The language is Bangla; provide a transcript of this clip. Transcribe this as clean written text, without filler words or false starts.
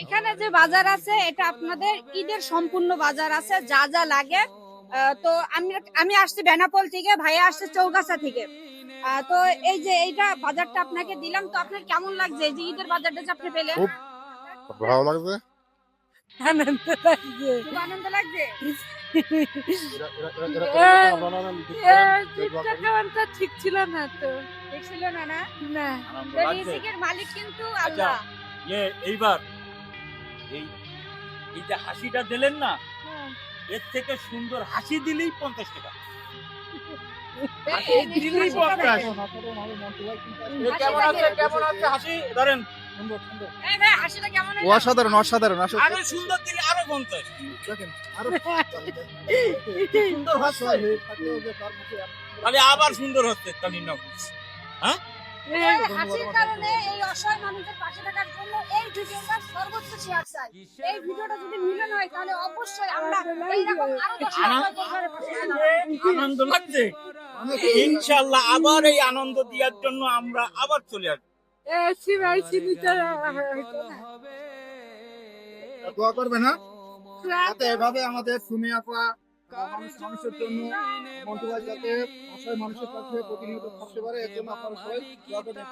এখানে যে বাজার আছে এটা আপনাদের ঈদের সম্পূর্ণ বাজার আছে, যা যা লাগে। তো আমি আমি আসছি বেনাপোল থেকে, ভাইয়া আসছে চৌগাছা থেকে। তো এই যে এইটা বাজারটা আপনাকে দিলাম, তো আপনার কেমন লাগছে এই যে ঈদের বাজারটা যে আপনি পেলেন? খুব ভালো লাগছে। আনন্দ লাগছে। খুব আনন্দ লাগছে। চিপসটা খাওয়াটা ঠিক ছিল না তো। ঠিক ছিল না না? না। তো রিজিকের মালিক কিন্তু আচ্ছা আল্লাহ। এইবার এই এই যে হাসিটা দিলেন না, এর থেকে সুন্দর হাসি দিলেই 50 টাকা। হাসি দিলেই 50। কেমন আছে হাসি? ধরেন এই ভাই হাসিটা কেমন হলো? অসাধারণ অসাধারণ আরো সুন্দর দিলে আরো 50। সুন্দর হচ্ছে, তাহলে আবার সুন্দর হচ্ছে তাহলে নাও। হ্যাঁ, এই হাসির কারণে এই অসহায় মানুষের পাশে থাকার জন্য এই ভিডিওটা সর্বোচ্চ শেয়ার চাই। এই ভিডিওটা যদি মিলন হয় তাহলে অবশ্যই আমরা এইরকম আরো 10 জনের পাশে দাঁড়াবো। আনন্দ লাগছে। ইনশাআল্লাহ আবার এই আনন্দ দেওয়ার জন্য আমরা আবার চলে আসবো। সিমাই চিনিটা দোয়া করবে না যাতে এভাবে আমাদের সুমি আপা মানুষের জন্য মন্টু ভাই যাতে অসহায় মানুষের পাশে প্রতিনিয়ত থাকতে পারে, এর জন্য আপনারা সবাই দোয়া করবেন।